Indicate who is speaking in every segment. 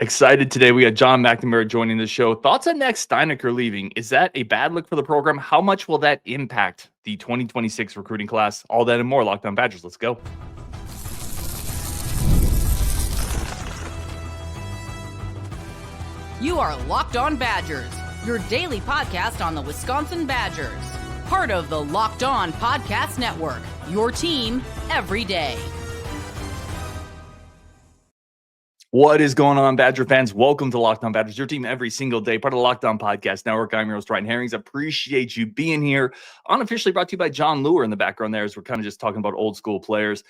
Speaker 1: Excited today. We got Jon McNamara joining the show. Thoughts on Max Steinecker leaving? Is that a bad look for the program? How much will that impact the 2026 recruiting class? All that and more. Locked On Badgers. Let's go.
Speaker 2: You are Locked On Badgers, your daily podcast on the Wisconsin Badgers. Part of the Locked On Podcast Network, your team every day.
Speaker 1: What is going on, Badger fans? Welcome to Locked On Badgers, your team every single day, part of the Locked On Podcast Network. I'm your host, Ryan Herrings. Appreciate you being here. Unofficially brought to you by John Lure in the background there, as we're kind of just talking about old school players.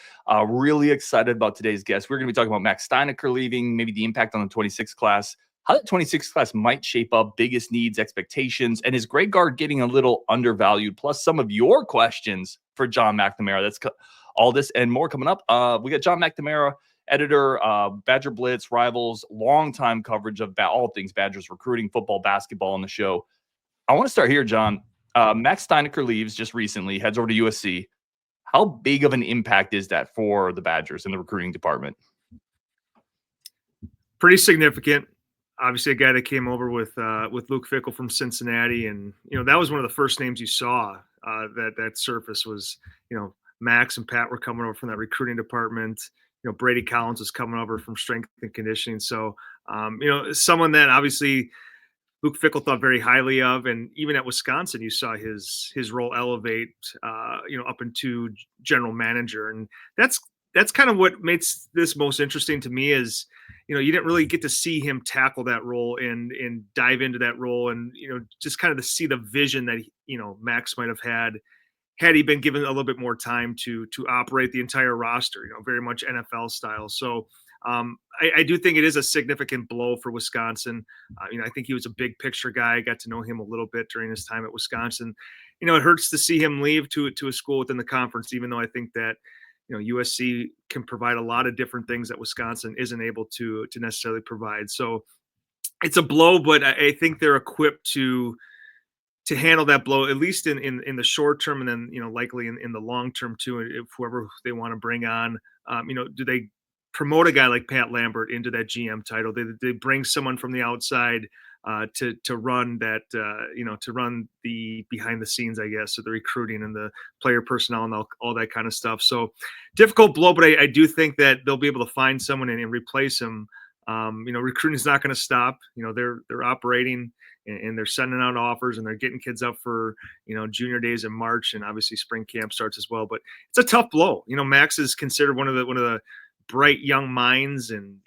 Speaker 1: Really excited about today's guest. We're going to be talking about Max Steinecker leaving, maybe the impact on the 26 class, how the 26 class might shape up, biggest needs, expectations, and is Greg Gard getting a little undervalued? Plus some of your questions for Jon McNamara. That's all this and more coming up. We got Jon McNamara, editor, Badger Blitz, Rivals, longtime coverage of all things Badgers recruiting, football, basketball on the show. I want to start here, John. Max Steinecker leaves just recently, heads over to USC. How big of an impact is that for the Badgers in the recruiting department?
Speaker 3: Pretty significant. Obviously, a guy that came over with Luke Fickell from Cincinnati, and that was one of the first names you saw that surface was Max and Pat were coming over from that recruiting department. Brady Collins was coming over from strength and conditioning. So, someone that obviously Luke Fickell thought very highly of. And even at Wisconsin, you saw his role elevate, up into general manager. And that's kind of what makes this most interesting to me is, you didn't really get to see him tackle that role and dive into that role. And, just kind of to see the vision that, Max might have had he been given a little bit more time to operate the entire roster, very much NFL style. So I do think it is a significant blow for Wisconsin. I think he was a big picture guy. I got to know him a little bit during his time at Wisconsin. It hurts to see him leave to a school within the conference, even though I think that, USC can provide a lot of different things that Wisconsin isn't able to necessarily provide. So it's a blow, but I think they're equipped to handle that blow, at least in the short term, and then, likely in the long term too, if whoever they want to bring on, do they promote a guy like Pat Lambert into that GM title? They bring someone from the outside to run that, to run the behind the scenes, I guess, so the recruiting and the player personnel and all that kind of stuff. So difficult blow, but I do think that they'll be able to find someone and replace him. Recruiting is not going to stop. They're operating and they're sending out offers and they're getting kids up for, junior days in March, and obviously spring camp starts as well. But it's a tough blow. Max is considered one of the bright young minds and,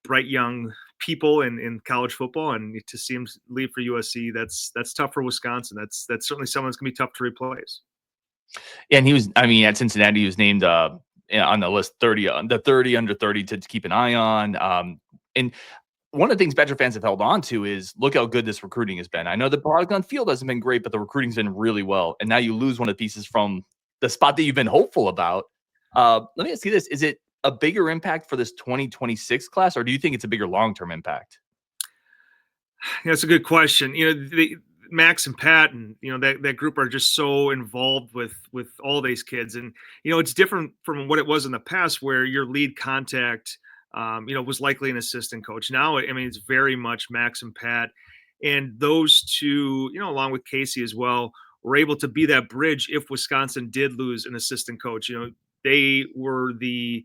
Speaker 3: bright young people in college football, and to see him leave for USC, that's tough for Wisconsin. That's certainly someone that's going to be tough to replace.
Speaker 1: Yeah, and he was, at Cincinnati, he was named on the list 30, the 30 under 30 to keep an eye on. And one of the things Badger fans have held on to is look how good this recruiting has been. I know the product on field hasn't been great, but the recruiting's been really well. And now you lose one of the pieces from the spot that you've been hopeful about. Let me ask you this. Is it a bigger impact for this 2026 class, or do you think it's a bigger long-term impact?
Speaker 3: That's a good question. Max and Pat and, that group are just so involved with all these kids. And, it's different from what it was in the past where your lead contact was likely an assistant coach. Now, it's very much Max and Pat, and those two, along with Casey as well, were able to be that bridge if Wisconsin did lose an assistant coach. They were the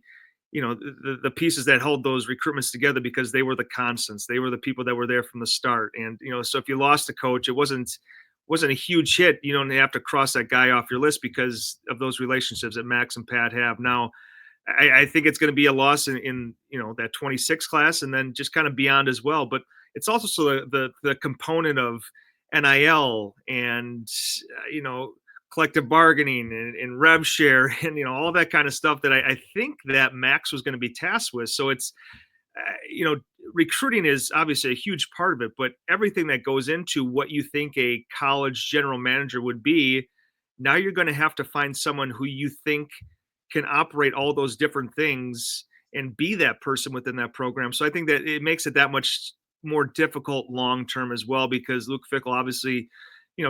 Speaker 3: pieces that held those recruitments together because they were the constants. They were the people that were there from the start. And, so if you lost a coach, it wasn't a huge hit. You don't have to cross that guy off your list because of those relationships that Max and Pat have. Now, I think it's going to be a loss in that 26 class and then just kind of beyond as well. But it's also so the component of NIL and, collective bargaining and rev share and, all that kind of stuff that I think that Max was going to be tasked with. So it's, recruiting is obviously a huge part of it, but everything that goes into what you think a college general manager would be, now you're going to have to find someone who you think can operate all those different things and be that person within that program. So I think that it makes it that much more difficult long-term as well, because Luke Fickell obviously,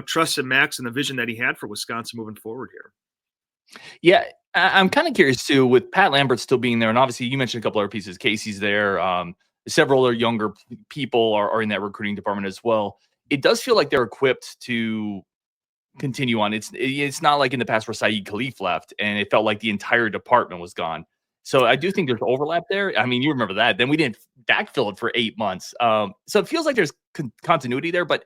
Speaker 3: trusted Max and the vision that he had for Wisconsin moving forward here.
Speaker 1: Yeah, I'm kind of curious too, with Pat Lambert still being there, and obviously you mentioned a couple other pieces. Casey's there. several other younger people are in that recruiting department as well. It does feel like they're equipped to continue on. It's not like in the past where Saeed Khalif left and it felt like the entire department was gone. So I do think there's overlap there. I mean, you remember that. Then we didn't backfill it for 8 months. So it feels like there's continuity there. But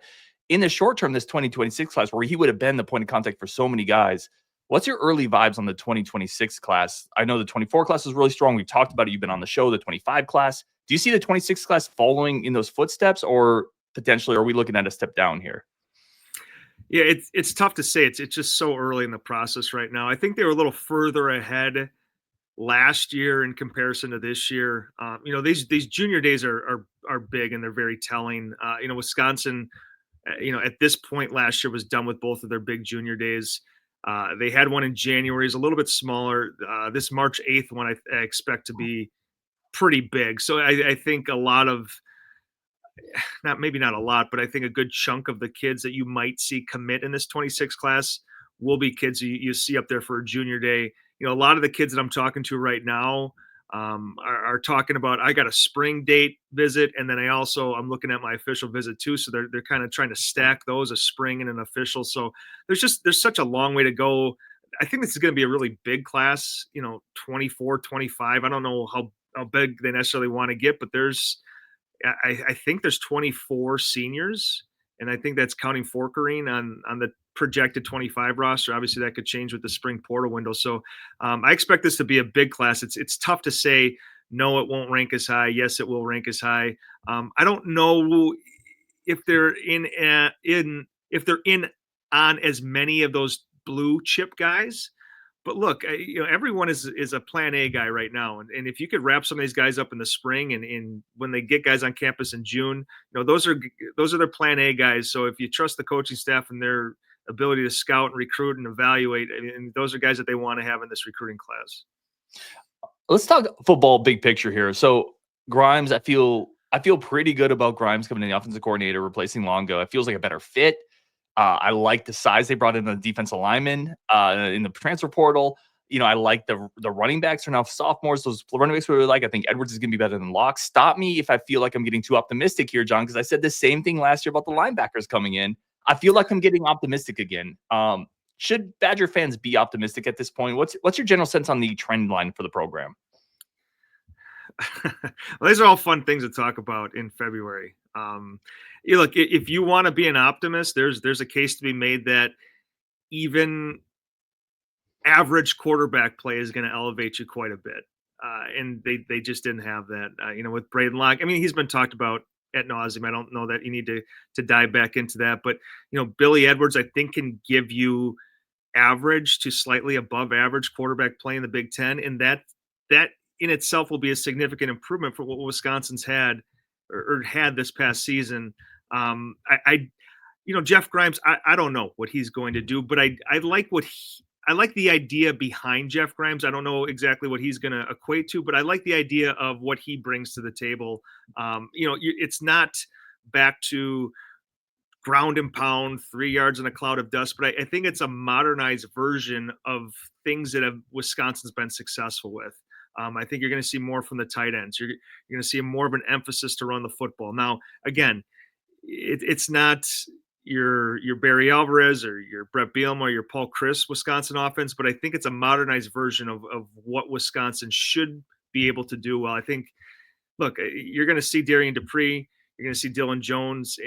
Speaker 1: in the short term, this 2026 class, where he would have been the point of contact for so many guys, what's your early vibes on the 2026 class? I know the 24 class is really strong. We've talked about it. You've been on the show, the 25 class. Do you see the 26 class following in those footsteps, or potentially are we looking at a step down here?
Speaker 3: Yeah, it's tough to say. It's just so early in the process right now. I think they were a little further ahead last year in comparison to this year. These junior days are big and they're very telling. Wisconsin, at this point last year was done with both of their big junior days. They had one in January, is a little bit smaller. This March 8th one I expect to be pretty big. So I think a lot of, maybe not a lot, but I think a good chunk of the kids that you might see commit in this 26 class will be kids you see up there for a junior day. A lot of the kids that I'm talking to right now are talking about, I got a spring date visit, and then I'm looking at my official visit too. So they're kind of trying to stack those, a spring and an official. So there's such a long way to go. I think this is going to be a really big class, 24, 25. I don't know how big they necessarily want to get, but I think there's 24 seniors, and I think that's counting Forkering on the projected 25 roster. Obviously, that could change with the spring portal window. So I expect this to be a big class. It's tough to say, no, it won't rank as high. Yes, it will rank as high. I don't know if they're in on as many of those blue chip guys. But look, everyone is a plan A guy right now. And if you could wrap some of these guys up in the spring and when they get guys on campus in June, those are their plan A guys. So if you trust the coaching staff and their ability to scout and recruit and evaluate, and those are guys that they want to have in this recruiting class.
Speaker 1: Let's talk football big picture here. So Grimes, I feel pretty good about Grimes coming in the offensive coordinator, replacing Longo. It feels like a better fit. I like the size they brought in the defensive linemen in the transfer portal. I like the running backs are now sophomores. Those running backs we really like. I think Edwards is going to be better than Locke. Stop me if I feel like I'm getting too optimistic here, John, because I said the same thing last year about the linebackers coming in. I feel like I'm getting optimistic again. Should Badger fans be optimistic at this point? What's your general sense on the trend line for the program?
Speaker 3: Well, these are all fun things to talk about in February. Look, if you want to be an optimist, there's a case to be made that even average quarterback play is going to elevate you quite a bit. And they just didn't have that, with Braden Locke. I mean, he's been talked about ad nauseum. I don't know that you need to dive back into that, but Billy Edwards, I think, can give you average to slightly above average quarterback play in the Big Ten. And that in itself will be a significant improvement for what Wisconsin's had this past season. Jeff Grimes, I don't know what he's going to do, but I like the idea behind Jeff Grimes. I don't know exactly what he's going to equate to, but I like the idea of what he brings to the table. It's not back to ground and pound, 3 yards in a cloud of dust, but I think it's a modernized version of things that Wisconsin's been successful with. I think you're going to see more from the tight ends. You're going to see more of an emphasis to run the football. Now, again, it's not your Barry Alvarez or your Brett Bielema or your Paul Chryst Wisconsin offense, but I think it's a modernized version of what Wisconsin should be able to do well. I think, look, you're going to see Darian Dupree. You're going to see Dylan Jones,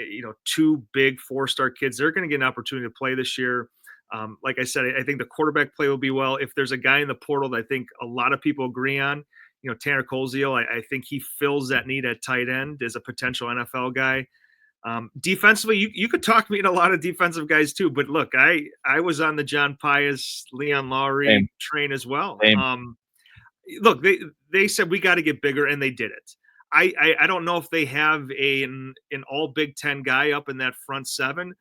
Speaker 3: two big 4-star kids. They're going to get an opportunity to play this year. Like I said, I think the quarterback play will be well. If there's a guy in the portal that I think a lot of people agree on, Tanner Koziel, I think he fills that need at tight end as a potential NFL guy. Defensively, you could talk me in a lot of defensive guys too. But look, I was on the John Pius, Leon Lowry train as well. Look, they said we got to get bigger, and they did it. I don't know if they have an all Big Ten guy up in that front seven,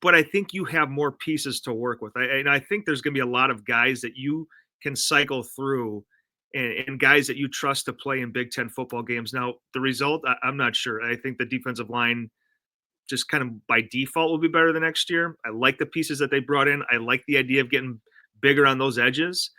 Speaker 3: but I think you have more pieces to work with. And I think there's going to be a lot of guys that you can cycle through and guys that you trust to play in Big Ten football games. Now, the result, I'm not sure. I think the defensive line just kind of by default will be better the next year. I like the pieces that they brought in. I like the idea of getting bigger on those edges.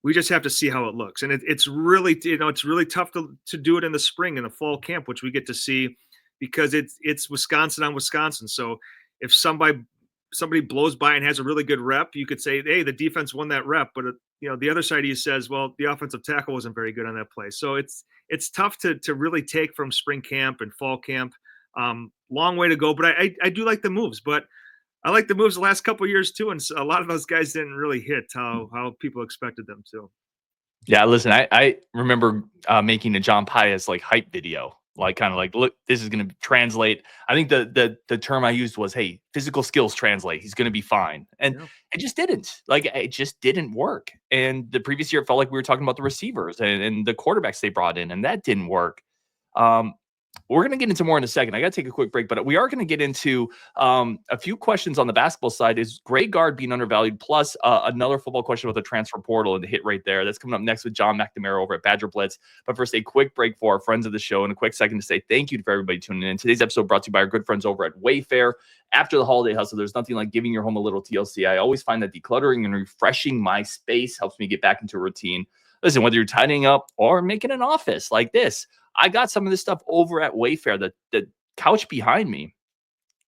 Speaker 3: We just have to see how it looks. And it's really, it's really tough to do it in the spring in the fall camp, which we get to see because it's Wisconsin on Wisconsin. So if somebody blows by and has a really good rep, you could say, hey, the defense won that rep. But the other side of you says, well, the offensive tackle wasn't very good on that play. So it's tough to really take from spring camp and fall camp. Long way to go, but I do like the moves. But I like the moves the last couple of years too, and a lot of those guys didn't really hit how people expected them to.
Speaker 1: Yeah, listen, I remember making a John Pius like hype video, like kind of like, look, this is going to translate. I think the term I used was, hey, physical skills translate. He's going to be fine, and it just didn't. Like, it just didn't work. And the previous year, it felt like we were talking about the receivers and the quarterbacks they brought in, and that didn't work. We're going to get into more in a second. I got to take a quick break, but we are going to get into a few questions on the basketball side. Is Greg Gard being undervalued? Plus another football question about the transfer portal and the hit right there. That's coming up next with Jon McNamara over at Badger Blitz. But first, a quick break for our friends of the show and a quick second to say thank you for everybody tuning in. Today's episode brought to you by our good friends over at Wayfair. After the holiday hustle, there's nothing like giving your home a little TLC. I always find that decluttering and refreshing my space helps me get back into a routine. Listen, whether you're tidying up or making an office like this, I got some of this stuff over at Wayfair, the couch behind me,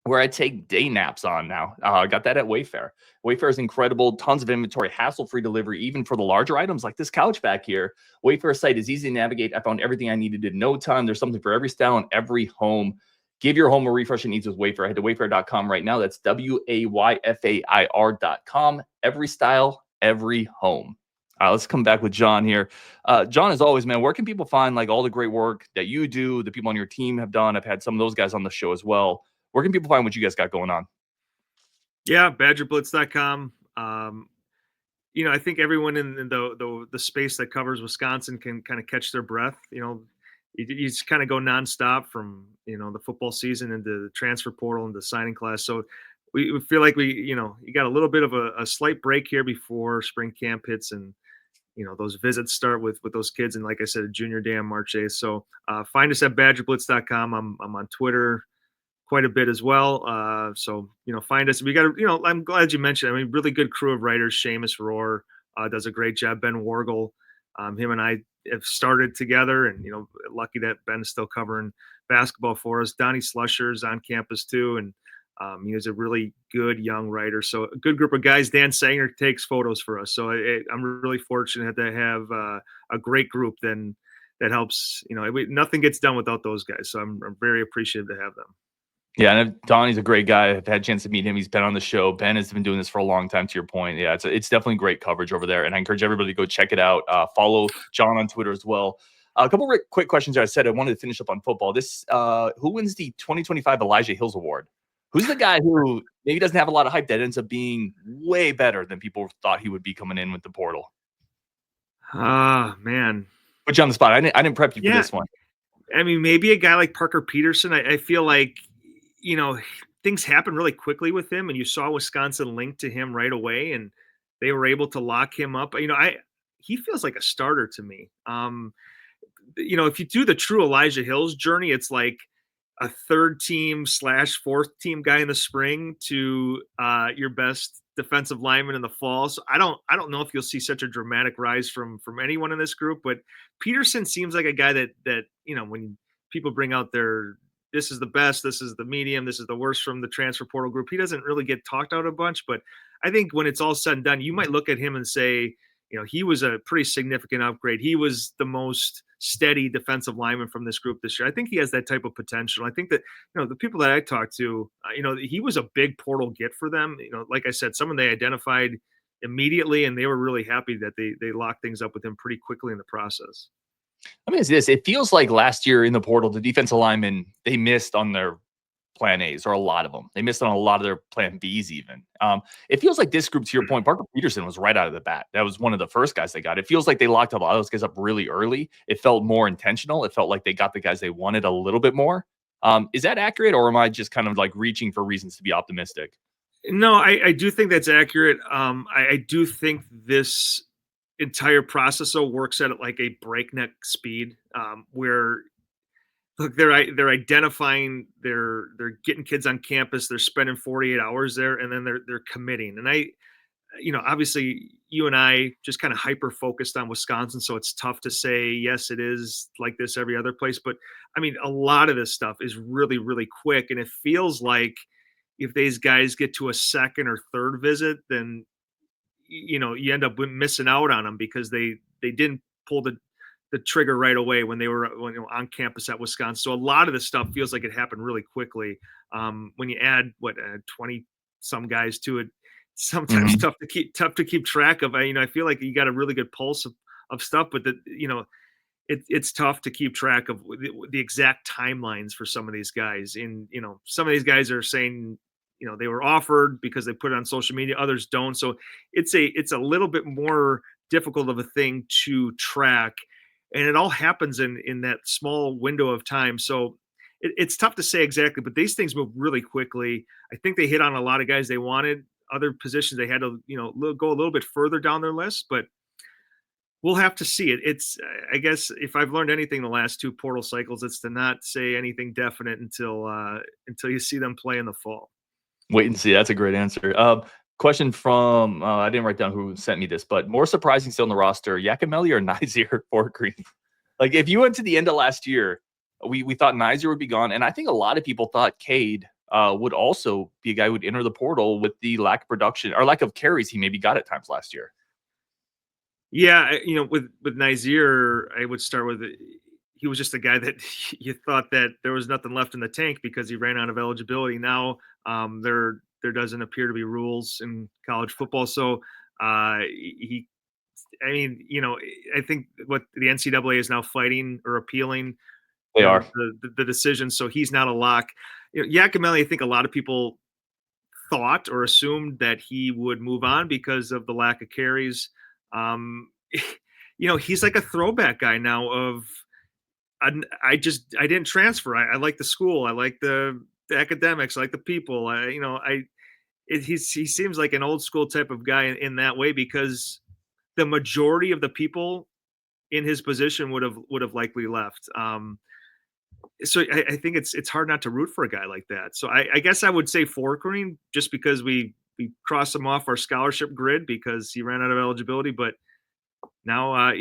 Speaker 1: where I take day naps on now. I got that at Wayfair. Wayfair is incredible. Tons of inventory, hassle-free delivery, even for the larger items like this couch back here. Wayfair's site is easy to navigate. I found everything I needed in no time. There's something for every style and every home. Give your home a refresh it needs with Wayfair. Head to wayfair.com right now. That's WAYFAIR.com. Every style, every home. Let's come back with John here. John, as always, man, where can people find like all the great work that you do, the people on your team have done? I've had some of those guys on the show as well. Where can people find what you guys got going on? Yeah,
Speaker 3: badgerblitz.com. I think everyone in the space that covers Wisconsin can kind of catch their breath. You just kind of go nonstop from, the football season into the transfer portal and the signing class. So we feel like you got a little bit of a slight break here before spring camp hits and, those visits start with those kids. And like I said, junior day on March 8th. So find us at badgerblitz.com. I'm on Twitter quite a bit as well. So, find us. We got I'm glad you mentioned, really good crew of writers. Seamus Rohr does a great job. Ben Wargel, him and I have started together and, lucky that Ben's still covering basketball for us. Donnie Slusher's on campus too. And he's a really good young writer. So a good group of guys. Dan Sanger takes photos for us. So I'm really fortunate to have a great group that helps, nothing gets done without those guys. So I'm very appreciative to have them.
Speaker 1: Yeah, and Donnie's a great guy. I've had a chance to meet him. He's been on the show. Ben has been doing this for a long time, to your point. Yeah, it's definitely great coverage over there. And I encourage everybody to go check it out. Follow John on Twitter as well. A couple of quick questions. I said I wanted to finish up on football. Who wins the 2025 Elijah Hills Award? Who's the guy who maybe doesn't have a lot of hype that ends up being way better than people thought he would be coming in with the portal?
Speaker 3: Man.
Speaker 1: Put you on the spot. I didn't prep you for this one.
Speaker 3: Maybe a guy like Parker Peterson. I feel like, things happen really quickly with him, and you saw Wisconsin linked to him right away, and they were able to lock him up. He feels like a starter to me. If you do the true Elijah Hills journey, it's like a third team / fourth team guy in the spring to your best defensive lineman in the fall. So I don't know if you'll see such a dramatic rise from anyone in this group, but Peterson seems like a guy that when people bring out this is the best, this is the medium, this is the worst from the transfer portal group, he doesn't really get talked out a bunch. But I think when it's all said and done, you might look at him and say, he was a pretty significant upgrade. He was the most steady defensive lineman from this group this year. I think he has that type of potential. I think that, the people that I talked to, he was a big portal get for them. Like I said, someone they identified immediately, and they were really happy that they locked things up with him pretty quickly in the process.
Speaker 1: Let me ask you this. It feels like last year in the portal, the defensive linemen, they missed on their plan A's, or a lot of them. They missed on a lot of their plan B's even. It feels like this group, to your point, Parker Peterson was right out of the bat. That was one of the first guys they got. It feels like they locked a lot of those guys up really early. It felt more intentional. It felt like they got the guys they wanted a little bit more. Is that accurate, or am I just kind of like reaching for reasons to be optimistic?
Speaker 3: No, I do think that's accurate. I do think this entire process though works at like a breakneck speed, where look, they're identifying, they're getting kids on campus, they're spending 48 hours there, and then they're committing. And obviously you and I just kind of hyper focused on Wisconsin, so it's tough to say yes, it is like this every other place. But I mean, a lot of this stuff is really, really quick, and it feels like if these guys get to a second or third visit, then you end up missing out on them because they didn't pull the trigger right away when they were on campus at Wisconsin. So a lot of this stuff feels like it happened really quickly. When you add 20 some guys to it, sometimes tough to keep track of. I feel like you got a really good pulse of stuff, but it's tough to keep track of the exact timelines for some of these guys. And some of these guys are saying they were offered because they put it on social media, others don't. So it's a little bit more difficult of a thing to track, and it all happens in that small window of time. So it's tough to say exactly, but these things move really quickly. I think they hit on a lot of guys they wanted. Other positions they had to go a little bit further down their list, but we'll have to see it. It's, I guess, if I've learned anything the last two portal cycles, it's to not say anything definite until you see them play in the fall.
Speaker 1: Wait and see. That's a great answer. Question from I didn't write down who sent me this, but more surprising still on the roster, Yakimelli or Nizier for Green? Like, if you went to the end of last year, we thought Nizier would be gone, and I think a lot of people thought Cade would also be a guy who would enter the portal with the lack of production or lack of carries he maybe got at times last year.
Speaker 3: Yeah, with Nizier, I would start with he was just a guy that you thought that there was nothing left in the tank because he ran out of eligibility. Now there doesn't appear to be rules in college football, so I think what the NCAA is now fighting or appealing.
Speaker 1: They are
Speaker 3: the decision, so he's not a lock. Yakimelli, I think a lot of people thought or assumed that he would move on because of the lack of carries. He's like a throwback guy now of I didn't transfer. I like the school. I like the academics. I like the people. He seems like an old school type of guy in that way because the majority of the people in his position would have likely left. So I think it's hard not to root for a guy like that. So I guess I would say Forkering just because we crossed him off our scholarship grid because he ran out of eligibility. But now I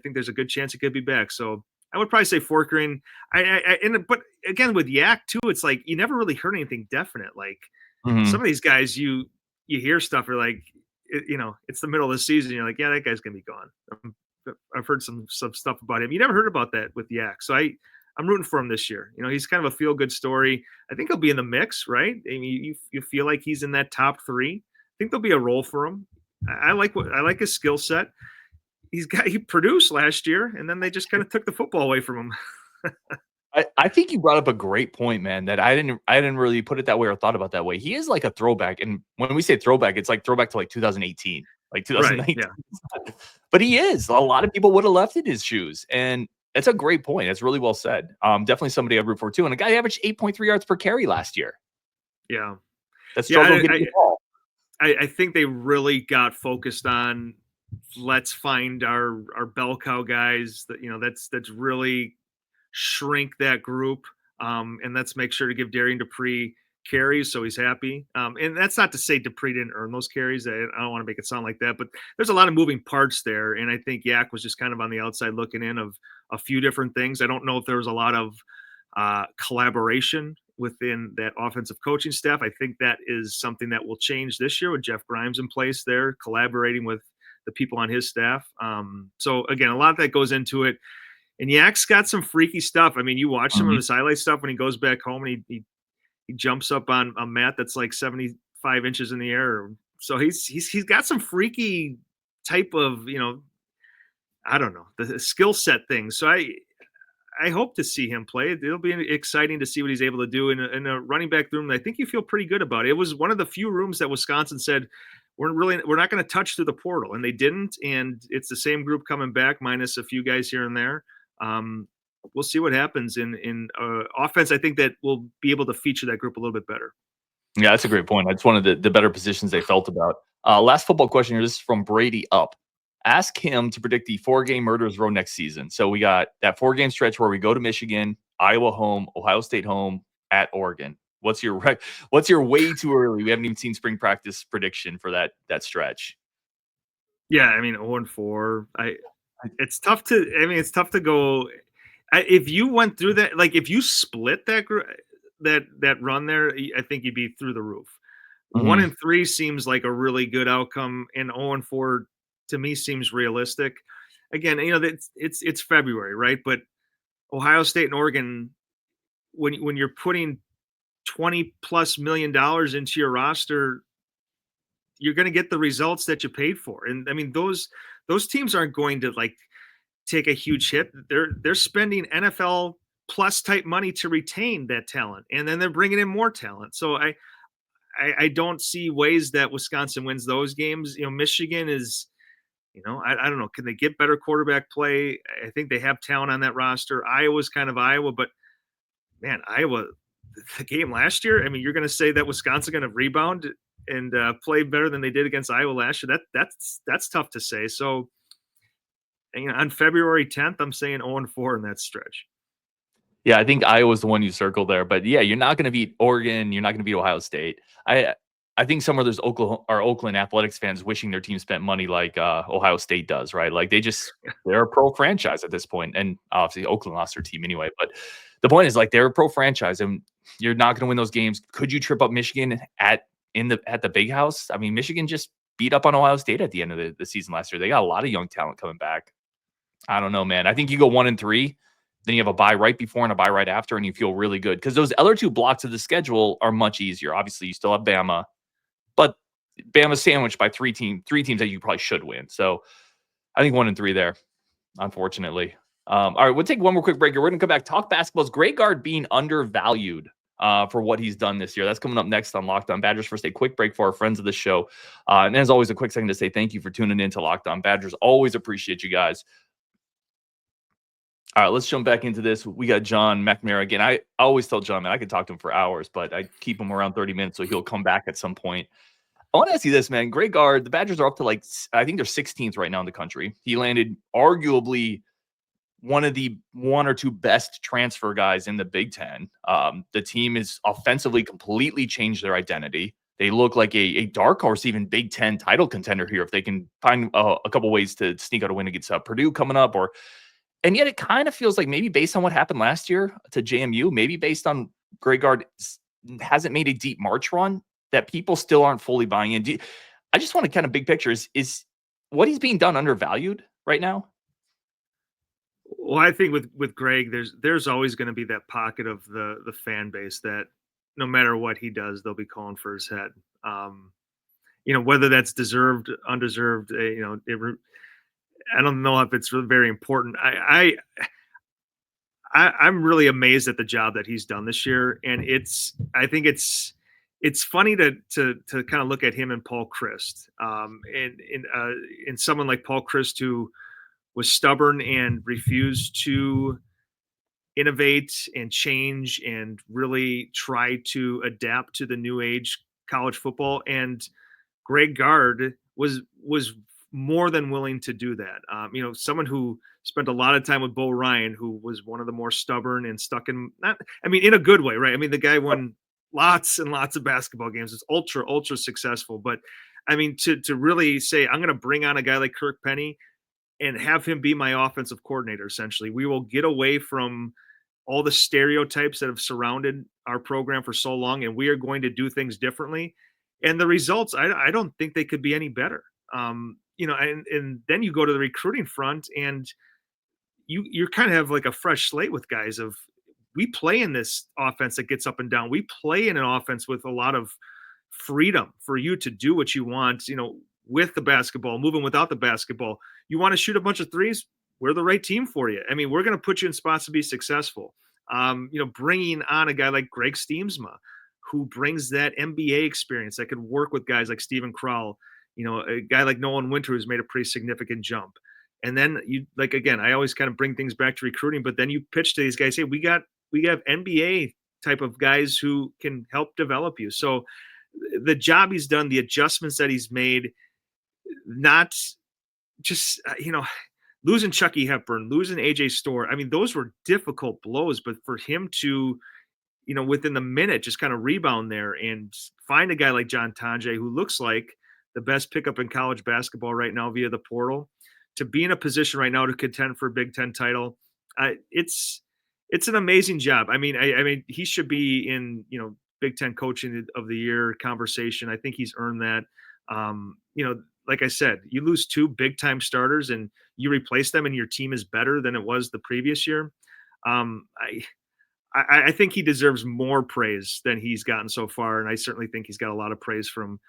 Speaker 3: think there's a good chance he could be back. So I would probably say Forkering. But again with Yak too, it's like you never really heard anything definite. Like some of these guys, you hear stuff are like, it's the middle of the season. You're like, yeah, that guy's gonna be gone. I've heard some stuff about him. You never heard about that with Yak. So I'm rooting for him this year. He's kind of a feel-good story. I think he'll be in the mix, right? I mean, you feel like he's in that top three. I think there'll be a role for him. I like his skill set. He produced last year, and then they just kind of took the football away from him.
Speaker 1: I think you brought up a great point, man, that I didn't really put it that way or thought about that way. He is like a throwback. And when we say throwback, it's like throwback to like 2018, like 2019. Right, yeah. But he is. A lot of people would have left in his shoes. And it's a great point. It's really well said. Definitely somebody I'd root for too. And a guy averaged 8.3 yards per carry last year.
Speaker 3: Yeah.
Speaker 1: That's struggle getting the ball.
Speaker 3: I think they really got focused on let's find our bell cow guys that that's really shrink that group. And let's make sure to give Darian Dupree carries so he's happy. And that's not to say Dupree didn't earn those carries. I don't want to make it sound like that, but there's a lot of moving parts there. And I think Yak was just kind of on the outside looking in of a few different things. I don't know if there was a lot of collaboration within that offensive coaching staff. I think that is something that will change this year with Jeff Grimes in place there, collaborating with the people on his staff. So again, a lot that goes into it. And Yak's got some freaky stuff. I mean, you watch some of his highlight stuff when he goes back home and he jumps up on a mat that's like 75 inches in the air. So he's got some freaky type of, I don't know, the skill set things. So I hope to see him play. It'll be exciting to see what he's able to do in a running back room. I think you feel pretty good about it. It was one of the few rooms that Wisconsin said, we're not going to touch through the portal, and they didn't. And it's the same group coming back minus a few guys here and there. We'll see what happens in offense. I think that we'll be able to feature that group a little bit better.
Speaker 1: Yeah, that's a great point. That's one of the better positions they felt about. Last football question here. This is from Brady Up. Ask him to predict the 4-game Murderers Row next season. So we got that 4-game stretch where we go to Michigan, Iowa home, Ohio State home, at Oregon. What's your way too early? We haven't even seen spring practice prediction for that stretch.
Speaker 3: Yeah, I mean 0-4. It's tough to go. If you went through that, like if you split that run there, I think you'd be through the roof. 1-3 seems like a really good outcome, and 0-4 to me seems realistic. Again, it's February, right? But Ohio State and Oregon, when you're putting $20+ million into your roster, you're going to get the results that you paid for. And I mean, those teams aren't going to like take a huge hit. They're spending NFL plus type money to retain that talent, and then they're bringing in more talent. So I don't see ways that Wisconsin wins those games. Michigan is, I don't know. Can they get better quarterback play? I think they have talent on that roster. Iowa's kind of Iowa, but man, Iowa, the game last year, I mean, you're going to say that Wisconsin going to rebound and play better than they did against Iowa last year. That's tough to say. So, on February 10th, I'm saying 0-4 in that stretch.
Speaker 1: Yeah, I think Iowa's the one you circled there, but yeah, you're not going to beat Oregon. You're not going to beat Ohio State. I think somewhere there's Oakland athletics fans wishing their team spent money like Ohio State does, right? Like they're a pro franchise at this point, and obviously Oakland lost their team anyway. But the point is, like, they're a pro franchise, and you're not going to win those games. Could you trip up Michigan at the Big House? I mean, Michigan just beat up on Ohio State at the end of the season last year. They got a lot of young talent coming back. I don't know, man. I think you go 1-3. Then you have a bye right before and a bye right after, and you feel really good because those other two blocks of the schedule are much easier. Obviously, you still have Bama, but Bama's sandwiched by three teams that you probably should win. So I think 1-3 there, unfortunately. All right, we'll take one more quick break here. We're going to come back, talk basketball. Is Greg Gard being undervalued for what he's done this year? That's coming up next on Locked On Badgers. First, a quick break for our friends of the show. And as always, a quick second to say thank you for tuning in to Locked On Badgers. Always appreciate you guys. All right, let's jump back into this. We got Jon McNamara again. I always tell John, man, I could talk to him for hours, but I keep him around 30 minutes so he'll come back at some point. I want to ask you this, man. Greg Gard, the Badgers are up to I think they're 16th right now in the country. He landed arguably one of the one or two best transfer guys in the Big Ten. The team is offensively completely changed their identity. They look like a dark horse, even Big Ten title contender here if they can find a couple ways to sneak out a win against Purdue coming up, and yet it kind of feels like maybe based on what happened last year to JMU, maybe based on Greg Gard hasn't made a deep March run, that people still aren't fully buying in. I just want to kind of big picture is what he's being done undervalued right now?
Speaker 3: Well, I think with Greg, there's always going to be that pocket of the fan base that no matter what he does, they'll be calling for his head. Whether that's deserved, undeserved, I don't know if it's really very important. I'm really amazed at the job that he's done this year, and I think it's funny to kind of look at him and Paul Chryst, and someone like Paul Chryst who was stubborn and refused to innovate and change and really try to adapt to the new age college football, and Greg Gard was more than willing to do that. Someone who spent a lot of time with Bo Ryan, who was one of the more stubborn and stuck in in a good way, right? I mean, the guy won lots and lots of basketball games. It's ultra successful. But I mean, to really say, I'm going to bring on a guy like Kirk Penny and have him be my offensive coordinator, essentially, we will get away from all the stereotypes that have surrounded our program for so long, and we are going to do things differently. And the results, I don't think they could be any better. And then you go to the recruiting front, and you kind of have like a fresh slate with guys of, we play in this offense that gets up and down. We play in an offense with a lot of freedom for you to do what you want, with the basketball, moving without the basketball. You want to shoot a bunch of threes? We're the right team for you. I mean, we're going to put you in spots to be successful. Bringing on a guy like Greg Steemsma, who brings that NBA experience that could work with guys like Steven Crowell, a guy like Nolan Winter, who's made a pretty significant jump. And then again, I always kind of bring things back to recruiting, but then you pitch to these guys, hey, we have NBA type of guys who can help develop you. So the job he's done, the adjustments that he's made, not just, losing Chucky Hepburn, losing AJ Storr. I mean, those were difficult blows, but for him to within the minute, just kind of rebound there and find a guy like John Tonje, who looks like the best pickup in college basketball right now via the portal, to be in a position right now to contend for a Big Ten title. It's an amazing job. I mean, he should be in, Big Ten Coaching of the Year conversation. I think he's earned that. Like I said, you lose two big time starters and you replace them, and your team is better than it was the previous year. I think he deserves more praise than he's gotten so far, and I certainly think he's got a lot of praise from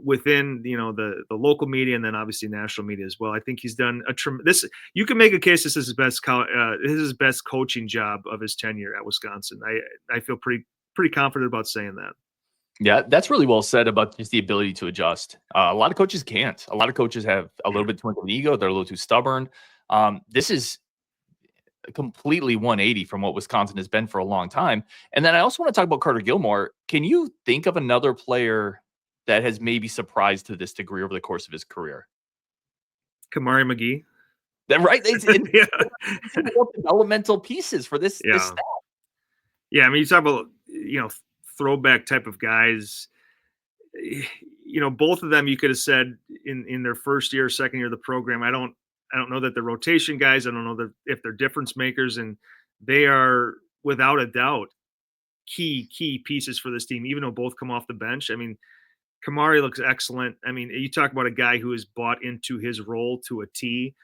Speaker 3: within the local media, and then obviously national media as well. I think he's done this. You can make a case this is his best coaching job of his tenure at Wisconsin. I feel pretty confident about saying that.
Speaker 1: Yeah, that's really well said about just the ability to adjust. A lot of coaches can't. A lot of coaches have a little bit too much of an ego. They're a little too stubborn. This is completely 180 from what Wisconsin has been for a long time. And then I also want to talk about Carter Gilmore. Can you think of another player that has maybe surprised to this degree over the course of his career?
Speaker 3: Kamari McGee.
Speaker 1: That right? It's developmental pieces for this.
Speaker 3: Yeah.
Speaker 1: This staff.
Speaker 3: Yeah, I mean, you talk about throwback type of guys. Both of them you could have said in their first year, second year of the program. I don't know that they're rotation guys. I don't know if they're difference makers, and they are without a doubt key pieces for this team, even though both come off the bench. I mean, Kamari looks excellent. I mean, you talk about a guy who is bought into his role to a T,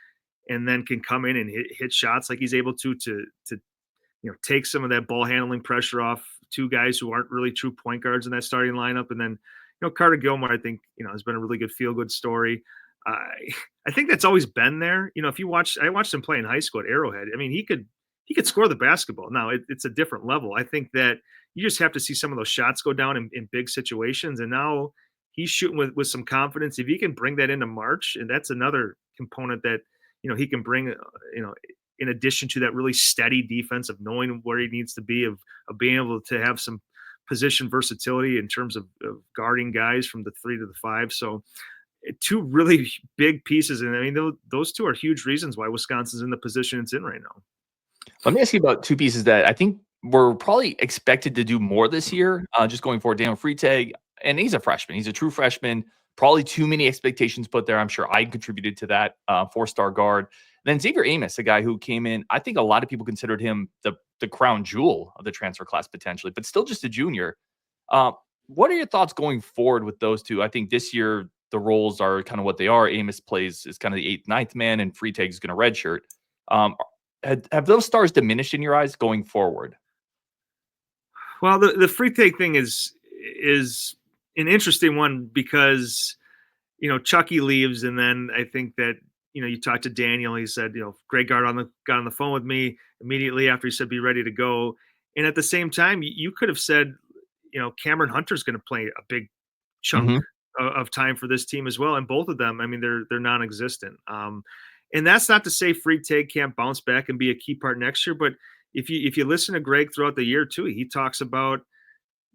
Speaker 3: and then can come in and hit shots like he's able to take some of that ball handling pressure off two guys who aren't really true point guards in that starting lineup. And then, Carter Gilmore, I think, has been a really good feel-good story. I think that's always been there. If you I watched him play in high school at Arrowhead. I mean, he could score the basketball. Now it's a different level. I think that you just have to see some of those shots go down in big situations. And now he's shooting with some confidence. If he can bring that into March, and that's another component that, he can bring, in addition to that really steady defense of knowing where he needs to be, of being able to have some position versatility in terms of guarding guys from the 3 to the 5. So two really big pieces. And I mean, those two are huge reasons why Wisconsin's in the position it's in right now.
Speaker 1: Let me ask you about two pieces that I think we're probably expected to do more this year, just going forward. Daniel Freitag, and he's a freshman. He's a true freshman. Probably too many expectations put there. I'm sure I contributed to that. 4-star guard. Then Xavier Amos, a guy who came in, I think a lot of people considered him the crown jewel of the transfer class potentially, but still just a junior. What are your thoughts going forward with those two? I think this year the roles are kind of what they are. Amos is kind of the 8th, 9th man, and Freitag is going to redshirt. Have those stars diminished in your eyes going forward?
Speaker 3: Well, the Freitag thing is an interesting one because, Chucky leaves, and then I think that, you talked to Daniel. He said, Greg Gard got on the phone with me immediately after he said, be ready to go. And at the same time, you could have said, Cameron Hunter's going to play a big chunk of time for this team as well. And both of them, I mean, they're non-existent. And that's not to say Freitag can't bounce back and be a key part next year. But if you listen to Greg throughout the year too, he talks about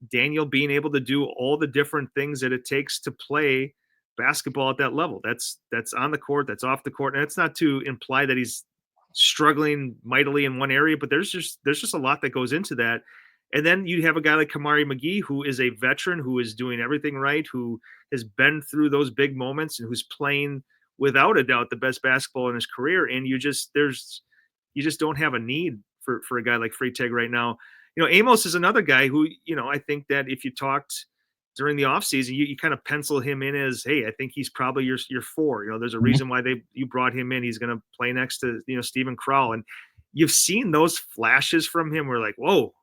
Speaker 3: Daniel being able to do all the different things that it takes to play basketball at that level. That's on the court, that's off the court. And it's not to imply that he's struggling mightily in one area, but there's just a lot that goes into that. And then you have a guy like Kamari McGee, who is a veteran, who is doing everything right, who has been through those big moments, and who's playing without a doubt the best basketball in his career. And you just don't have a need for a guy like Freitag right now. Amos is another guy who, I think that if you talked during the offseason, you kind of pencil him in as, hey, I think he's probably your 4. There's a reason why you brought him in. He's going to play next to, Steven Crowell. And you've seen those flashes from him. We're like, whoa,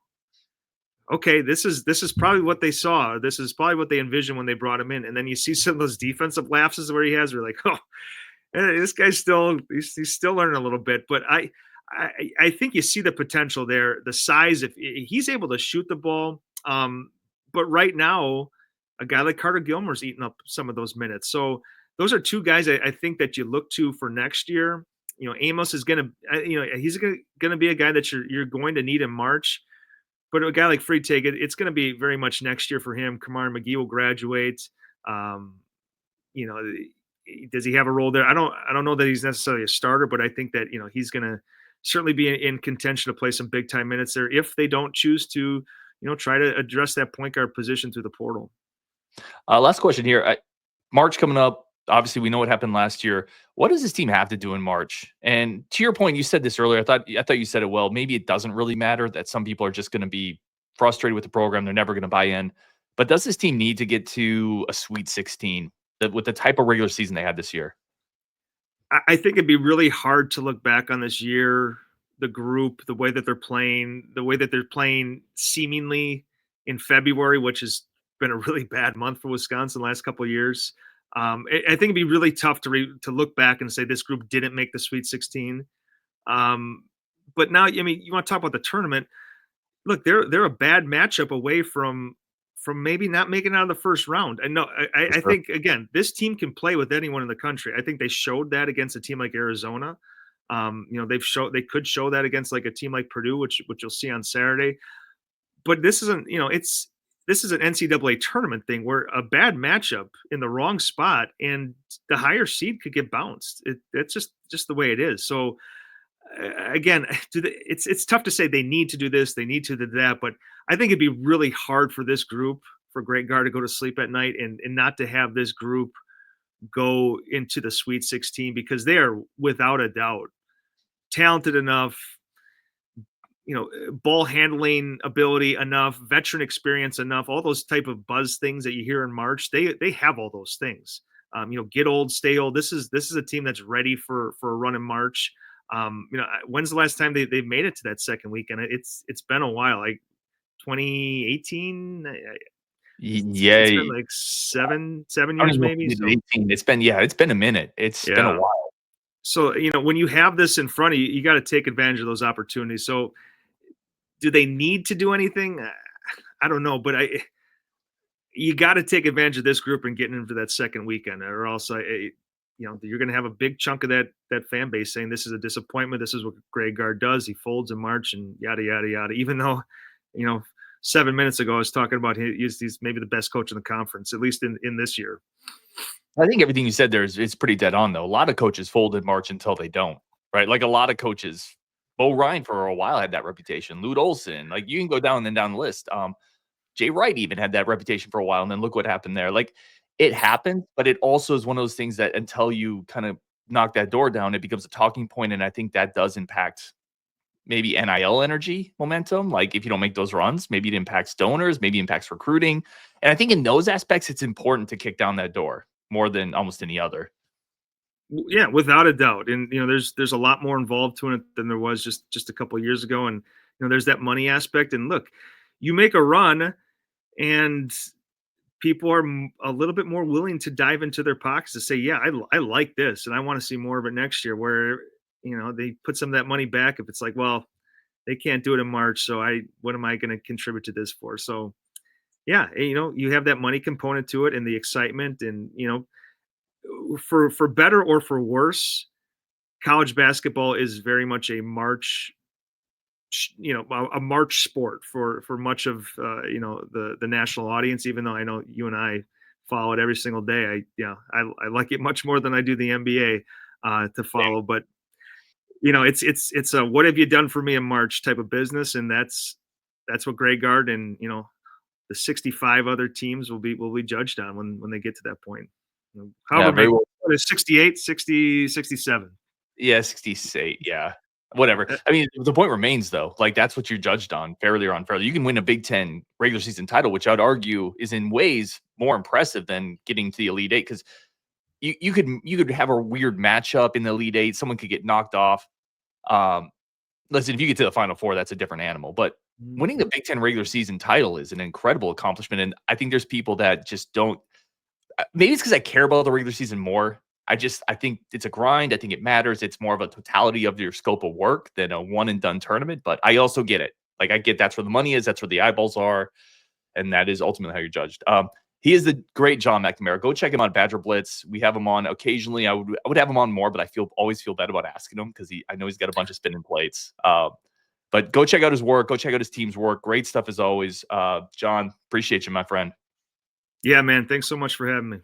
Speaker 3: okay, this is probably what they saw. This is probably what they envisioned when they brought him in. And then you see some of those defensive lapses where he has, we're like, oh, this guy's he's still learning a little bit. But I think you see the potential there, the size, if he's able to shoot the ball. But right now, a guy like Carter Gilmore's eating up some of those minutes. So those are two guys I think that you look to for next year. Amos is going to, he's going to be a guy that you're going to need in March. But a guy like Freitag, it's going to be very much next year for him. Kamari McGee will graduate. Does he have a role there? I don't know that he's necessarily a starter, but I think that he's going to certainly be in contention to play some big time minutes there if they don't choose to try to address that point guard position through the portal.
Speaker 1: Last question here. March coming up. Obviously, we know what happened last year. What does this team have to do in March? And to your point, you said this earlier. I thought you said it well. Maybe it doesn't really matter that some people are just going to be frustrated with the program. They're never going to buy in. But does this team need to get to a Sweet 16 with the type of regular season they had this year?
Speaker 3: I think it'd be really hard to look back on this year, the group, the way that they're playing seemingly in February, which has been a really bad month for Wisconsin the last couple of years. I think it'd be really tough to look back and say this group didn't make the Sweet 16. But now, I mean, you want to talk about the tournament? Look, they're a bad matchup away from maybe not making it out of the first round. And no, I think again, this team can play with anyone in the country. I think they showed that against a team like Arizona. They could show that against like a team like Purdue, which you'll see on Saturday. But this isn't, this is an NCAA tournament thing where a bad matchup in the wrong spot and the higher seed could get bounced. It's just the way it is. So again, it's tough to say they need to do this, they need to do that, but I think it'd be really hard for this group, for Greg Gard to go to sleep at night and not to have this group go into the Sweet 16 because they are without a doubt talented enough, ball handling ability enough, veteran experience enough, all those type of buzz things that you hear in March. They have all those things. Get old, stay old. This is a team that's ready for a run in March. When's the last time they made it to that second weekend? It's been a while, like 2018.
Speaker 1: Yeah,
Speaker 3: it's been like seven years maybe. So.
Speaker 1: 18. It's been a minute. It's been a while.
Speaker 3: So when you have this in front of you, you got to take advantage of those opportunities. So do they need to do anything? I don't know, but you got to take advantage of this group and getting into that second weekend, or else you're going to have a big chunk of that fan base saying this is a disappointment. This is what Greg Gard does. He folds in March and yada, yada, yada. Even though, 7 minutes ago, I was talking about he's maybe the best coach in the conference, at least in this year.
Speaker 1: I think everything you said there is pretty dead on, though. A lot of coaches fold in March until they don't, right? Like a lot of coaches, Bo Ryan for a while had that reputation. Lute Olson, like you can go down the list. Jay Wright even had that reputation for a while, and then look what happened there. Like it happened, but it also is one of those things that until you kind of knock that door down, it becomes a talking point, and I think that does impact maybe NIL energy momentum. Like if you don't make those runs, maybe it impacts donors, maybe impacts recruiting. And I think in those aspects, it's important to kick down that door more than almost any other.
Speaker 3: Yeah, without a doubt. And, there's a lot more involved to it than there was just a couple of years ago. And, there's that money aspect. And look, you make a run and people are a little bit more willing to dive into their pockets to say, yeah, I like this and I want to see more of it next year, where, they put some of that money back if it's like, well, they can't do it in March. So what am I going to contribute to this for? So yeah, you have that money component to it and the excitement and, for better or for worse, college basketball is very much a March, a March sport for much of, the national audience, even though I know you and I follow it every single day. I like it much more than I do the NBA to follow, but it's a, what have you done for me in March type of business. And that's what Greg Gard and, the 65 other teams will be judged on when they get to that point. However, 68, 60, 67.
Speaker 1: Yeah, 68. Yeah, whatever. I mean, the point remains, though. Like, that's what you're judged on, fairly or unfairly. You can win a Big Ten regular season title, which I'd argue is in ways more impressive than getting to the Elite Eight, because you could have a weird matchup in the Elite Eight. Someone could get knocked off. Listen, if you get to the Final Four, that's a different animal. But winning the Big Ten regular season title is an incredible accomplishment. And I think there's people that just don't. Maybe it's because I care about the regular season more. I think it's a grind. I think it matters. It's more of a totality of your scope of work than a one and done tournament. But I also get it. Like I get that's where the money is. That's where the eyeballs are. And that is ultimately how you're judged. He is the great Jon McNamara. Go check him on Badger Blitz. We have him on occasionally. I would have him on more, but I always feel bad about asking him because I know he's got a bunch of spinning plates. But go check out his work. Go check out his team's work. Great stuff as always. John, appreciate you, my friend.
Speaker 3: Yeah, man. Thanks so much for having me.